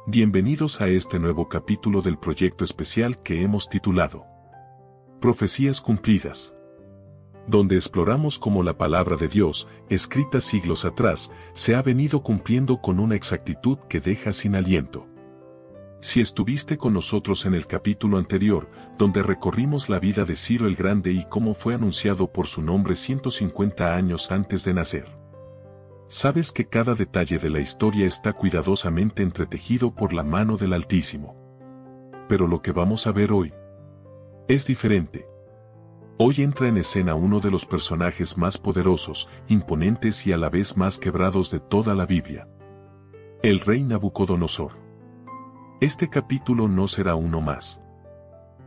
Bienvenidos a este nuevo capítulo del proyecto especial que hemos titulado Profecías Cumplidas, donde exploramos cómo la palabra de Dios, escrita siglos atrás, se ha venido cumpliendo con una exactitud que deja sin aliento. Si estuviste con nosotros en el capítulo anterior, donde recorrimos la vida de Ciro el Grande y cómo fue anunciado por su nombre 150 años antes de nacer, sabes que cada detalle de la historia está cuidadosamente entretejido por la mano del Altísimo. Pero lo que vamos a ver hoy es diferente. Hoy entra en escena uno de los personajes más poderosos, imponentes y a la vez más quebrados de toda la Biblia: el rey Nabucodonosor. Este capítulo no será uno más,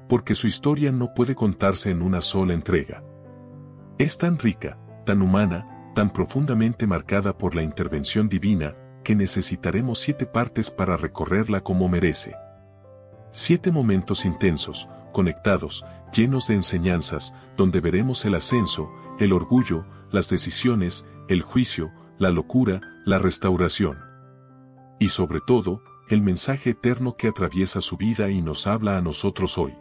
porque su historia no puede contarse en una sola entrega. Es tan rica, tan humana, tan profundamente marcada por la intervención divina, que necesitaremos 7 partes para recorrerla como merece. 7 momentos intensos, conectados, llenos de enseñanzas, donde veremos el ascenso, el orgullo, las decisiones, el juicio, la locura, la restauración. Y sobre todo, el mensaje eterno que atraviesa su vida y nos habla a nosotros hoy.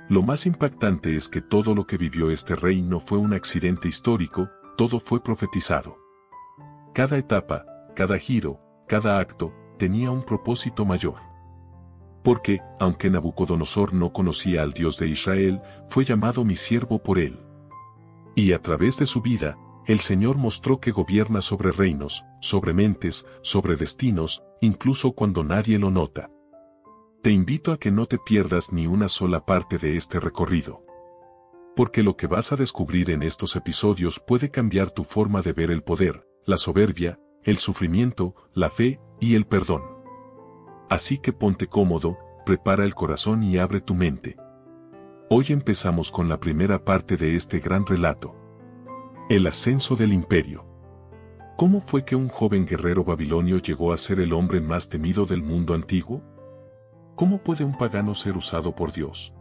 Lo más impactante es que todo lo que vivió este rey no fue un accidente histórico, todo fue profetizado. Cada etapa, cada giro, cada acto, tenía un propósito mayor. Porque, aunque Nabucodonosor no conocía al Dios de Israel, fue llamado mi siervo por él. Y a través de su vida, el Señor mostró que gobierna sobre reinos, sobre mentes, sobre destinos, incluso cuando nadie lo nota. Te invito a que no te pierdas ni una sola parte de este recorrido. Porque lo que vas a descubrir en estos episodios puede cambiar tu forma de ver el poder, la soberbia, el sufrimiento, la fe y el perdón. Así que ponte cómodo, prepara el corazón y abre tu mente. Hoy empezamos con la primera parte de este gran relato: el ascenso del imperio. ¿Cómo fue que un joven guerrero babilonio llegó a ser el hombre más temido del mundo antiguo? ¿Cómo puede un pagano ser usado por Dios?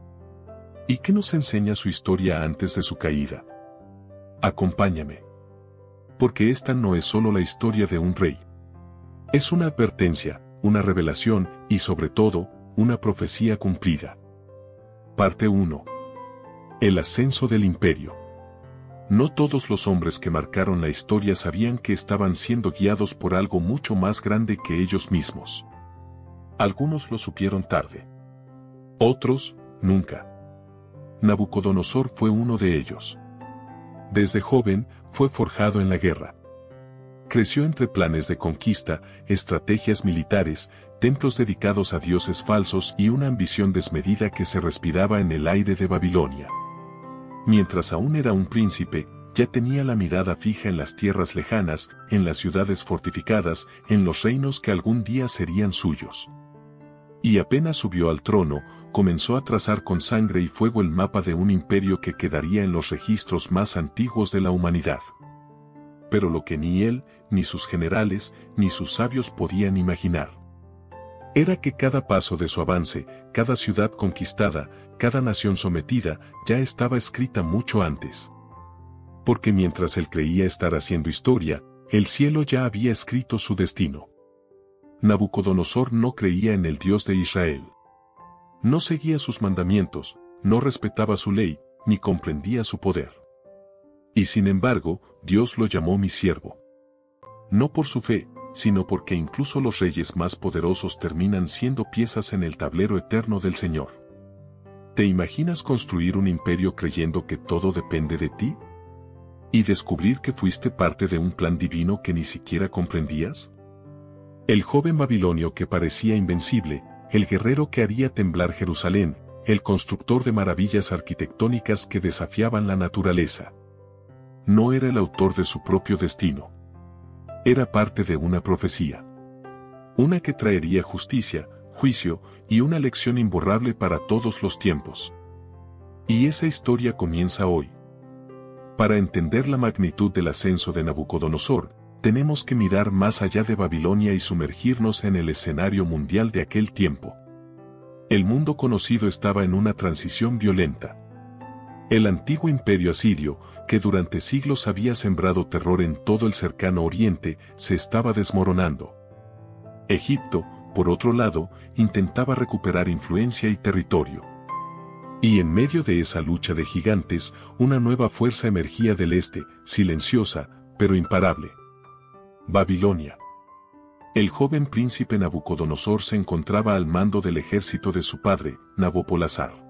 ¿Y qué nos enseña su historia antes de su caída? Acompáñame. Porque esta no es solo la historia de un rey. Es una advertencia, una revelación y sobre todo, una profecía cumplida. Parte 1. El ascenso del imperio. No todos los hombres que marcaron la historia sabían que estaban siendo guiados por algo mucho más grande que ellos mismos. Algunos lo supieron tarde. Otros, nunca. Nabucodonosor fue uno de ellos. Desde joven, fue forjado en la guerra. Creció entre planes de conquista, estrategias militares, templos dedicados a dioses falsos y una ambición desmedida que se respiraba en el aire de Babilonia. Mientras aún era un príncipe, ya tenía la mirada fija en las tierras lejanas, en las ciudades fortificadas, en los reinos que algún día serían suyos. Y apenas subió al trono, comenzó a trazar con sangre y fuego el mapa de un imperio que quedaría en los registros más antiguos de la humanidad. Pero lo que ni él, ni sus generales, ni sus sabios podían imaginar era que cada paso de su avance, cada ciudad conquistada, cada nación sometida, ya estaba escrita mucho antes. Porque mientras él creía estar haciendo historia, el cielo ya había escrito su destino. Nabucodonosor no creía en el Dios de Israel. No seguía sus mandamientos, no respetaba su ley, ni comprendía su poder. Y sin embargo, Dios lo llamó mi siervo. No por su fe, sino porque incluso los reyes más poderosos terminan siendo piezas en el tablero eterno del Señor. ¿Te imaginas construir un imperio creyendo que todo depende de ti? ¿Y descubrir que fuiste parte de un plan divino que ni siquiera comprendías? El joven babilonio que parecía invencible, el guerrero que haría temblar Jerusalén, el constructor de maravillas arquitectónicas que desafiaban la naturaleza. No era el autor de su propio destino. Era parte de una profecía. Una que traería justicia, juicio y una lección imborrable para todos los tiempos. Y esa historia comienza hoy. Para entender la magnitud del ascenso de Nabucodonosor, tenemos que mirar más allá de Babilonia y sumergirnos en el escenario mundial de aquel tiempo. El mundo conocido estaba en una transición violenta. El antiguo imperio asirio, que durante siglos había sembrado terror en todo el cercano oriente, se estaba desmoronando. Egipto, por otro lado, intentaba recuperar influencia y territorio. Y en medio de esa lucha de gigantes, una nueva fuerza emergía del este, silenciosa, pero imparable. Babilonia. El joven príncipe Nabucodonosor se encontraba al mando del ejército de su padre, Nabopolassar.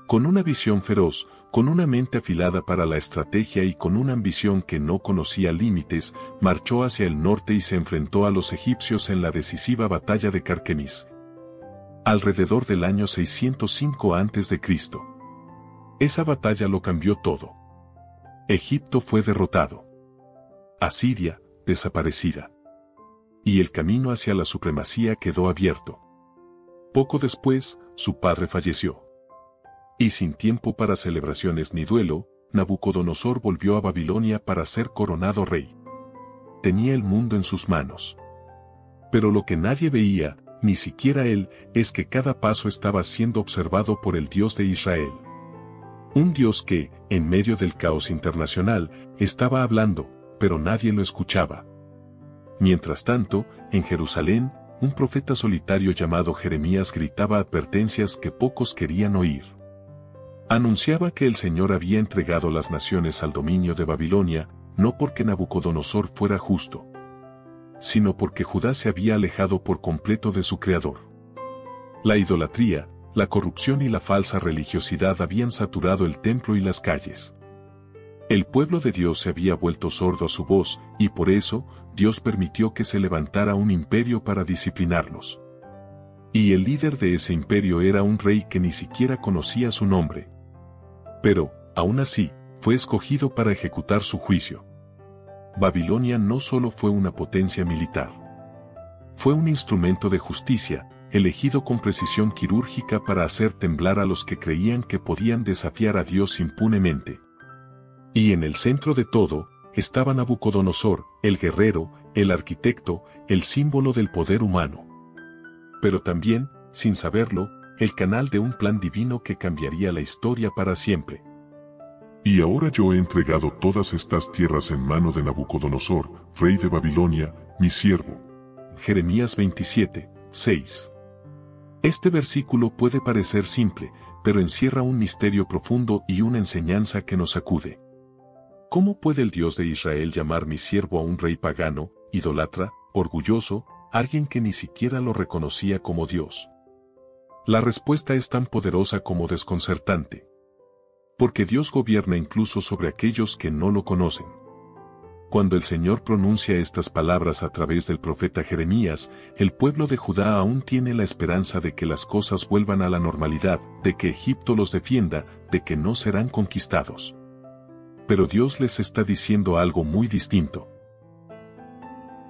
Con una visión feroz, con una mente afilada para la estrategia y con una ambición que no conocía límites, marchó hacia el norte y se enfrentó a los egipcios en la decisiva batalla de Carquemis. Alrededor del año 605 a.C. Esa batalla lo cambió todo. Egipto fue derrotado. Asiria, desaparecida. Y el camino hacia la supremacía quedó abierto. Poco después, su padre falleció. Y sin tiempo para celebraciones ni duelo, Nabucodonosor volvió a Babilonia para ser coronado rey. Tenía el mundo en sus manos. Pero lo que nadie veía, ni siquiera él, es que cada paso estaba siendo observado por el Dios de Israel. Un Dios que, en medio del caos internacional, estaba hablando, pero nadie lo escuchaba. Mientras tanto, en Jerusalén, un profeta solitario llamado Jeremías gritaba advertencias que pocos querían oír. Anunciaba que el Señor había entregado las naciones al dominio de Babilonia, no porque Nabucodonosor fuera justo, sino porque Judá se había alejado por completo de su Creador. La idolatría, la corrupción y la falsa religiosidad habían saturado el templo y las calles. El pueblo de Dios se había vuelto sordo a su voz, y por eso, Dios permitió que se levantara un imperio para disciplinarlos. Y el líder de ese imperio era un rey que ni siquiera conocía su nombre. Pero, aún así, fue escogido para ejecutar su juicio. Babilonia no solo fue una potencia militar. Fue un instrumento de justicia, elegido con precisión quirúrgica para hacer temblar a los que creían que podían desafiar a Dios impunemente. Y en el centro de todo, estaba Nabucodonosor, el guerrero, el arquitecto, el símbolo del poder humano. Pero también, sin saberlo, el canal de un plan divino que cambiaría la historia para siempre. Y ahora yo he entregado todas estas tierras en mano de Nabucodonosor, rey de Babilonia, mi siervo. Jeremías 27, 6. Este versículo puede parecer simple, pero encierra un misterio profundo y una enseñanza que nos sacude. ¿Cómo puede el Dios de Israel llamar mi siervo a un rey pagano, idólatra, orgulloso, alguien que ni siquiera lo reconocía como Dios? La respuesta es tan poderosa como desconcertante. Porque Dios gobierna incluso sobre aquellos que no lo conocen. Cuando el Señor pronuncia estas palabras a través del profeta Jeremías, el pueblo de Judá aún tiene la esperanza de que las cosas vuelvan a la normalidad, de que Egipto los defienda, de que no serán conquistados. Pero Dios les está diciendo algo muy distinto.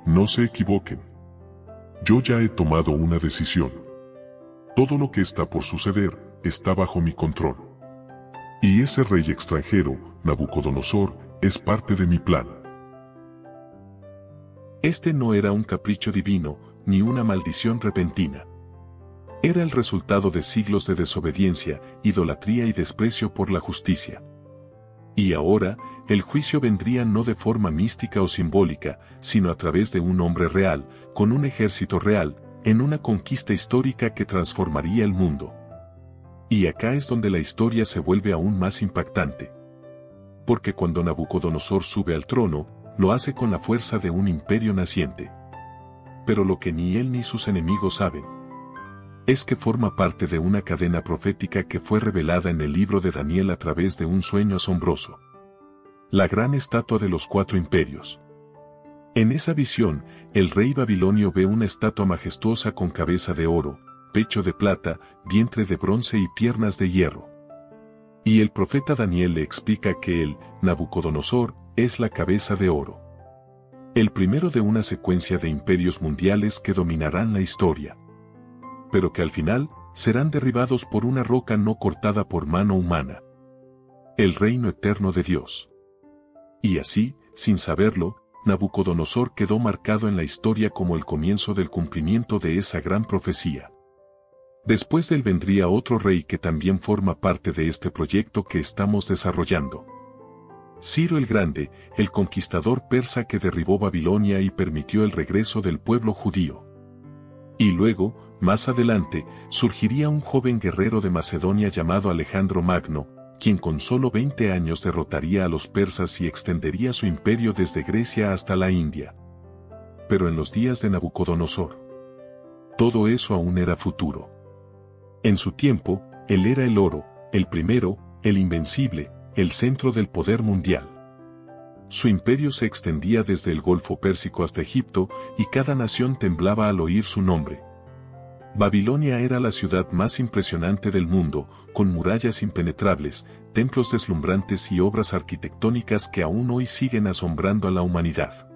No se equivoquen. Yo ya he tomado una decisión. Todo lo que está por suceder, está bajo mi control. Y ese rey extranjero, Nabucodonosor, es parte de mi plan. Este no era un capricho divino, ni una maldición repentina. Era el resultado de siglos de desobediencia, idolatría y desprecio por la justicia. Y ahora, el juicio vendría no de forma mística o simbólica, sino a través de un hombre real, con un ejército real, en una conquista histórica que transformaría el mundo. Y acá es donde la historia se vuelve aún más impactante. Porque cuando Nabucodonosor sube al trono, lo hace con la fuerza de un imperio naciente. Pero lo que ni él ni sus enemigos saben es que forma parte de una cadena profética que fue revelada en el libro de Daniel a través de un sueño asombroso. La gran estatua de los 4 imperios. En esa visión, el rey babilonio ve una estatua majestuosa con cabeza de oro, pecho de plata, vientre de bronce y piernas de hierro. Y el profeta Daniel le explica que él, Nabucodonosor, es la cabeza de oro. El primero de una secuencia de imperios mundiales que dominarán la historia. Pero que al final, serán derribados por una roca no cortada por mano humana. El reino eterno de Dios. Y así, sin saberlo, Nabucodonosor quedó marcado en la historia como el comienzo del cumplimiento de esa gran profecía. Después de él vendría otro rey que también forma parte de este proyecto que estamos desarrollando. Ciro el Grande, el conquistador persa que derribó Babilonia y permitió el regreso del pueblo judío. Y luego, más adelante, surgiría un joven guerrero de Macedonia llamado Alejandro Magno, quien con solo 20 años derrotaría a los persas y extendería su imperio desde Grecia hasta la India. Pero en los días de Nabucodonosor, todo eso aún era futuro. En su tiempo, él era el oro, el primero, el invencible, el centro del poder mundial. Su imperio se extendía desde el Golfo Pérsico hasta Egipto, y cada nación temblaba al oír su nombre. Babilonia era la ciudad más impresionante del mundo, con murallas impenetrables, templos deslumbrantes y obras arquitectónicas que aún hoy siguen asombrando a la humanidad.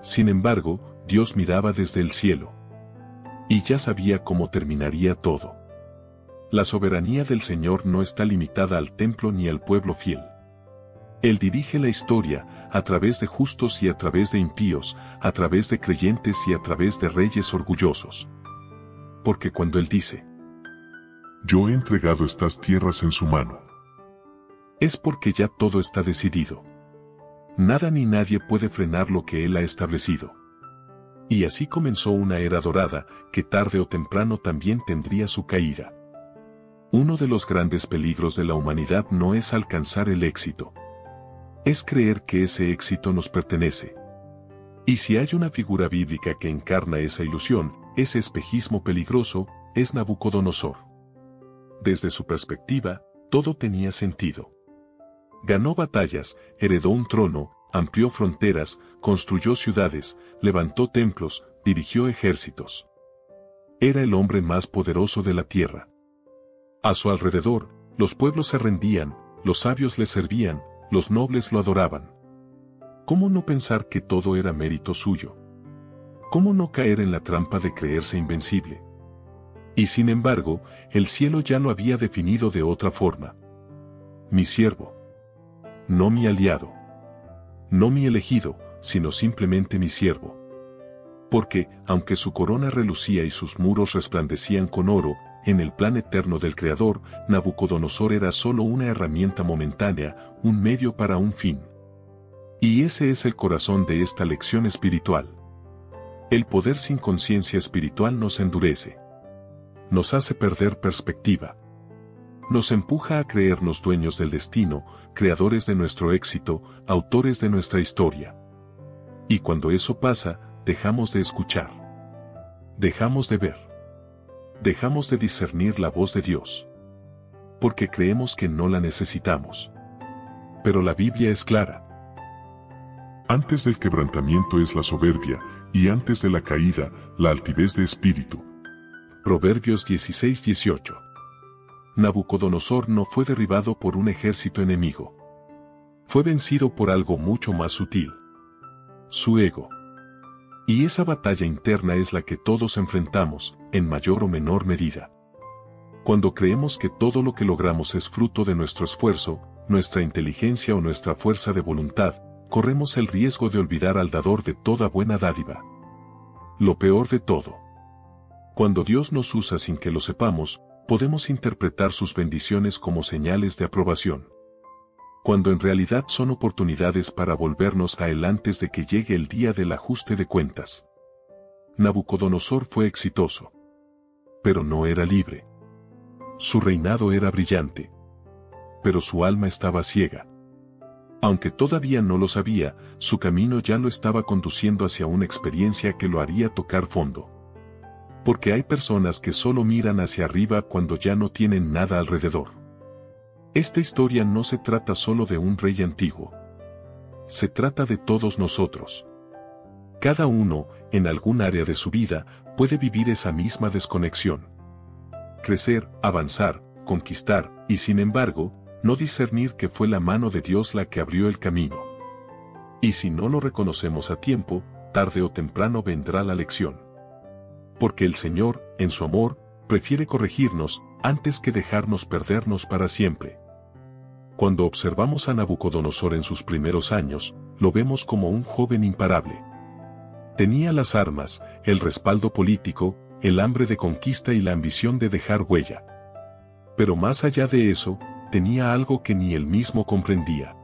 Sin embargo, Dios miraba desde el cielo. Y ya sabía cómo terminaría todo. La soberanía del Señor no está limitada al templo ni al pueblo fiel. Él dirige la historia, a través de justos y a través de impíos, a través de creyentes y a través de reyes orgullosos. Porque cuando Él dice, yo he entregado estas tierras en su mano, es porque ya todo está decidido. Nada ni nadie puede frenar lo que Él ha establecido. Y así comenzó una era dorada, que tarde o temprano también tendría su caída. Uno de los grandes peligros de la humanidad no es alcanzar el éxito. Es creer que ese éxito nos pertenece. Y si hay una figura bíblica que encarna esa ilusión, ese espejismo peligroso, es Nabucodonosor. Desde su perspectiva, todo tenía sentido. Ganó batallas, heredó un trono, amplió fronteras, construyó ciudades, levantó templos, dirigió ejércitos. Era el hombre más poderoso de la tierra. A su alrededor, los pueblos se rendían, los sabios le servían, los nobles lo adoraban. ¿Cómo no pensar que todo era mérito suyo? ¿Cómo no caer en la trampa de creerse invencible? Y sin embargo, el cielo ya lo había definido de otra forma. Mi siervo. No mi aliado. No mi elegido, sino simplemente mi siervo. Porque, aunque su corona relucía y sus muros resplandecían con oro, en el plan eterno del Creador, Nabucodonosor era solo una herramienta momentánea, un medio para un fin. Y ese es el corazón de esta lección espiritual. El poder sin conciencia espiritual nos endurece. Nos hace perder perspectiva. Nos empuja a creernos dueños del destino, creadores de nuestro éxito, autores de nuestra historia. Y cuando eso pasa, dejamos de escuchar. Dejamos de ver. Dejamos de discernir la voz de Dios. Porque creemos que no la necesitamos. Pero la Biblia es clara. Antes del quebrantamiento es la soberbia, y antes de la caída, la altivez de espíritu. Proverbios 16:18. Nabucodonosor no fue derribado por un ejército enemigo. Fue vencido por algo mucho más sutil. Su ego. Y esa batalla interna es la que todos enfrentamos, en mayor o menor medida. Cuando creemos que todo lo que logramos es fruto de nuestro esfuerzo, nuestra inteligencia o nuestra fuerza de voluntad, corremos el riesgo de olvidar al dador de toda buena dádiva. Lo peor de todo. Cuando Dios nos usa sin que lo sepamos, podemos interpretar sus bendiciones como señales de aprobación. Cuando en realidad son oportunidades para volvernos a Él antes de que llegue el día del ajuste de cuentas. Nabucodonosor fue exitoso. Pero no era libre. Su reinado era brillante. Pero su alma estaba ciega. Aunque todavía no lo sabía, su camino ya lo estaba conduciendo hacia una experiencia que lo haría tocar fondo. Porque hay personas que solo miran hacia arriba cuando ya no tienen nada alrededor. Esta historia no se trata solo de un rey antiguo. Se trata de todos nosotros. Cada uno, en algún área de su vida, puede vivir esa misma desconexión. Crecer, avanzar, conquistar, y sin embargo, no discernir que fue la mano de Dios la que abrió el camino. Y si no lo reconocemos a tiempo, tarde o temprano vendrá la lección. Porque el Señor, en su amor, prefiere corregirnos, antes que dejarnos perdernos para siempre. Cuando observamos a Nabucodonosor en sus primeros años, lo vemos como un joven imparable. Tenía las armas, el respaldo político, el hambre de conquista y la ambición de dejar huella. Pero más allá de eso, tenía algo que ni él mismo comprendía.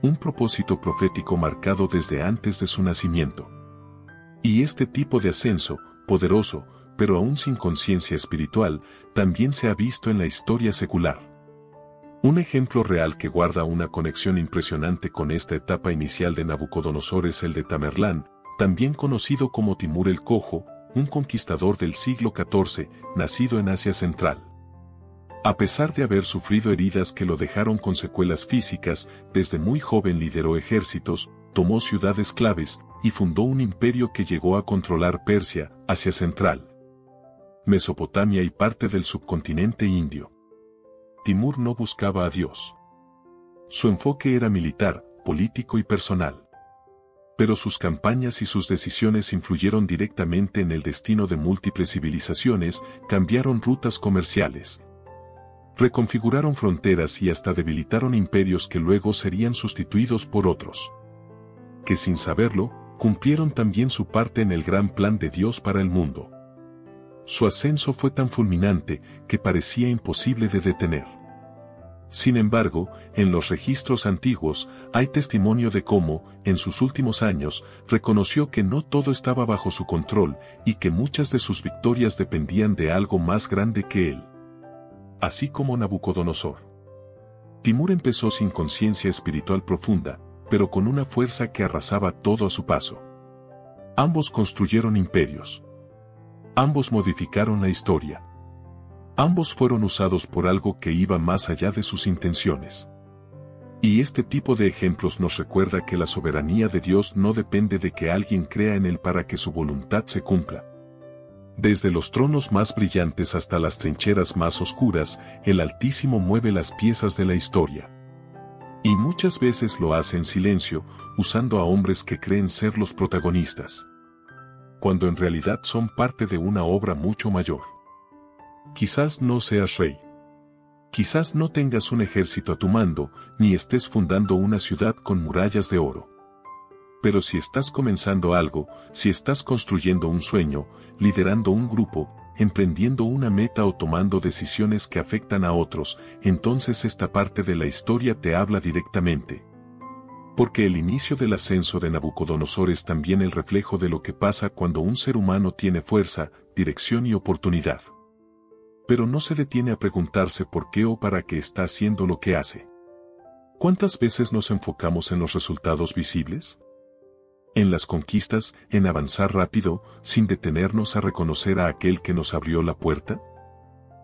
Un propósito profético marcado desde antes de su nacimiento. Y este tipo de ascenso, poderoso, pero aún sin conciencia espiritual, también se ha visto en la historia secular. Un ejemplo real que guarda una conexión impresionante con esta etapa inicial de Nabucodonosor es el de Tamerlán, también conocido como Timur el Cojo, un conquistador del siglo XIV, nacido en Asia Central. A pesar de haber sufrido heridas que lo dejaron con secuelas físicas, desde muy joven lideró ejércitos, tomó ciudades claves y fundó un imperio que llegó a controlar Persia, Asia Central, Mesopotamia y parte del subcontinente indio. Timur no buscaba a Dios. Su enfoque era militar, político y personal. Pero sus campañas y sus decisiones influyeron directamente en el destino de múltiples civilizaciones, cambiaron rutas comerciales, reconfiguraron fronteras y hasta debilitaron imperios que luego serían sustituidos por otros, que sin saberlo, cumplieron también su parte en el gran plan de Dios para el mundo. Su ascenso fue tan fulminante que parecía imposible de detener. Sin embargo, en los registros antiguos hay testimonio de cómo, en sus últimos años, reconoció que no todo estaba bajo su control y que muchas de sus victorias dependían de algo más grande que él. Así como Nabucodonosor. Timur empezó sin conciencia espiritual profunda, pero con una fuerza que arrasaba todo a su paso. Ambos construyeron imperios. Ambos modificaron la historia. Ambos fueron usados por algo que iba más allá de sus intenciones. Y este tipo de ejemplos nos recuerda que la soberanía de Dios no depende de que alguien crea en Él para que su voluntad se cumpla. Desde los tronos más brillantes hasta las trincheras más oscuras, el Altísimo mueve las piezas de la historia. Y muchas veces lo hace en silencio, usando a hombres que creen ser los protagonistas, cuando en realidad son parte de una obra mucho mayor. Quizás no seas rey. Quizás no tengas un ejército a tu mando, ni estés fundando una ciudad con murallas de oro. Pero si estás comenzando algo, si estás construyendo un sueño, liderando un grupo, emprendiendo una meta o tomando decisiones que afectan a otros, entonces esta parte de la historia te habla directamente. Porque el inicio del ascenso de Nabucodonosor es también el reflejo de lo que pasa cuando un ser humano tiene fuerza, dirección y oportunidad. Pero no se detiene a preguntarse por qué o para qué está haciendo lo que hace. ¿Cuántas veces nos enfocamos en los resultados visibles? En las conquistas, en avanzar rápido, sin detenernos a reconocer a aquel que nos abrió la puerta.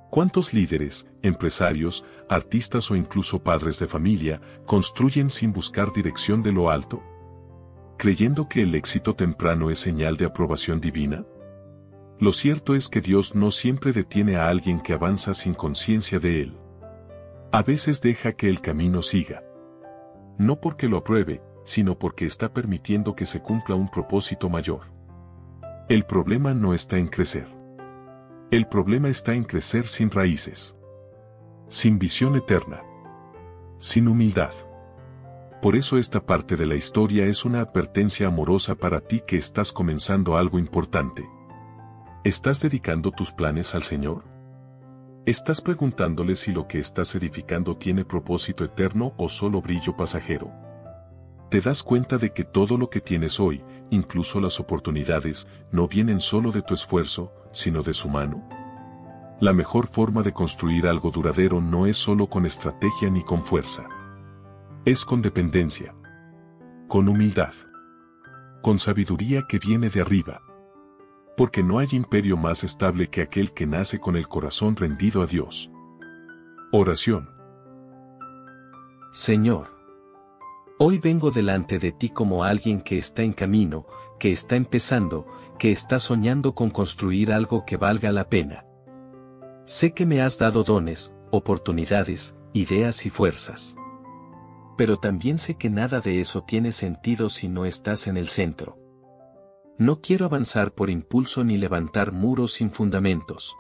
¿Cuántos líderes, empresarios, artistas o incluso padres de familia construyen sin buscar dirección de lo alto? ¿Creyendo que el éxito temprano es señal de aprobación divina? Lo cierto es que Dios no siempre detiene a alguien que avanza sin conciencia de él. A veces deja que el camino siga. No porque lo apruebe, sino porque está permitiendo que se cumpla un propósito mayor. El problema no está en crecer. El problema está en crecer sin raíces, sin visión eterna, sin humildad. Por eso esta parte de la historia es una advertencia amorosa para ti que estás comenzando algo importante. ¿Estás dedicando tus planes al Señor? ¿Estás preguntándole si lo que estás edificando tiene propósito eterno o solo brillo pasajero? ¿Te das cuenta de que todo lo que tienes hoy, incluso las oportunidades, no vienen solo de tu esfuerzo, sino de su mano? La mejor forma de construir algo duradero no es solo con estrategia ni con fuerza. Es con dependencia, con humildad, con sabiduría que viene de arriba. Porque no hay imperio más estable que aquel que nace con el corazón rendido a Dios. Oración. Señor, hoy vengo delante de ti como alguien que está en camino, que está empezando, que está soñando con construir algo que valga la pena. Sé que me has dado dones, oportunidades, ideas y fuerzas. Pero también sé que nada de eso tiene sentido si no estás en el centro. No quiero avanzar por impulso ni levantar muros sin fundamentos.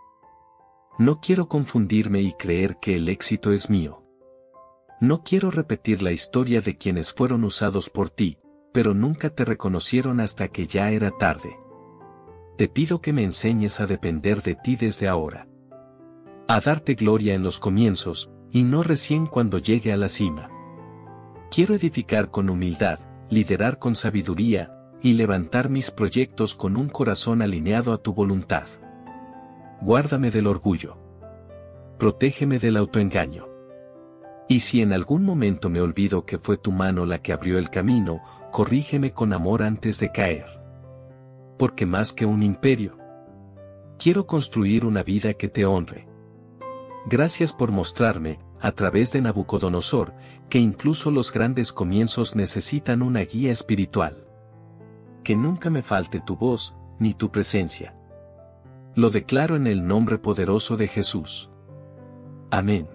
No quiero confundirme y creer que el éxito es mío. No quiero repetir la historia de quienes fueron usados por ti, pero nunca te reconocieron hasta que ya era tarde. Te pido que me enseñes a depender de ti desde ahora. A darte gloria en los comienzos, y no recién cuando llegue a la cima. Quiero edificar con humildad, liderar con sabiduría, y levantar mis proyectos con un corazón alineado a tu voluntad. Guárdame del orgullo. Protégeme del autoengaño. Y si en algún momento me olvido que fue tu mano la que abrió el camino, corrígeme con amor antes de caer. Porque más que un imperio, quiero construir una vida que te honre. Gracias por mostrarme, a través de Nabucodonosor, que incluso los grandes comienzos necesitan una guía espiritual. Que nunca me falte tu voz, ni tu presencia. Lo declaro en el nombre poderoso de Jesús. Amén.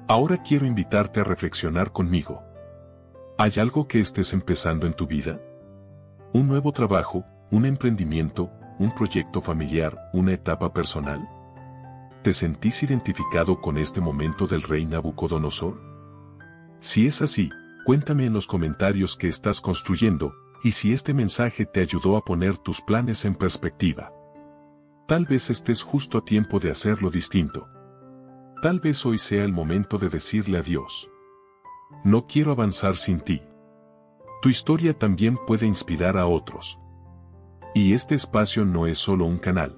Ahora quiero invitarte a reflexionar conmigo. ¿Hay algo que estés empezando en tu vida? ¿Un nuevo trabajo, un emprendimiento, un proyecto familiar, una etapa personal? ¿Te sentís identificado con este momento del rey Nabucodonosor? Si es así, cuéntame en los comentarios qué estás construyendo, y si este mensaje te ayudó a poner tus planes en perspectiva. Tal vez estés justo a tiempo de hacerlo distinto. Tal vez hoy sea el momento de decirle adiós. No quiero avanzar sin ti. Tu historia también puede inspirar a otros. Y este espacio no es solo un canal.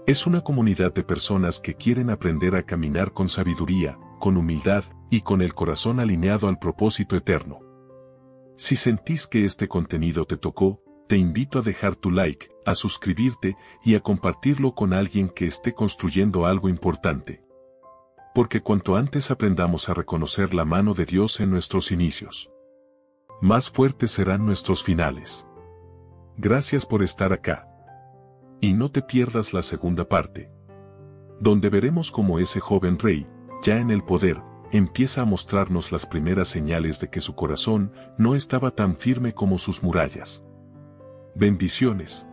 Es una comunidad de personas que quieren aprender a caminar con sabiduría, con humildad y con el corazón alineado al propósito eterno. Si sentís que este contenido te tocó, te invito a dejar tu like, a suscribirte y a compartirlo con alguien que esté construyendo algo importante. Porque cuanto antes aprendamos a reconocer la mano de Dios en nuestros inicios, más fuertes serán nuestros finales. Gracias por estar acá. Y no te pierdas la segunda parte, donde veremos cómo ese joven rey, ya en el poder, empieza a mostrarnos las primeras señales de que su corazón no estaba tan firme como sus murallas. Bendiciones.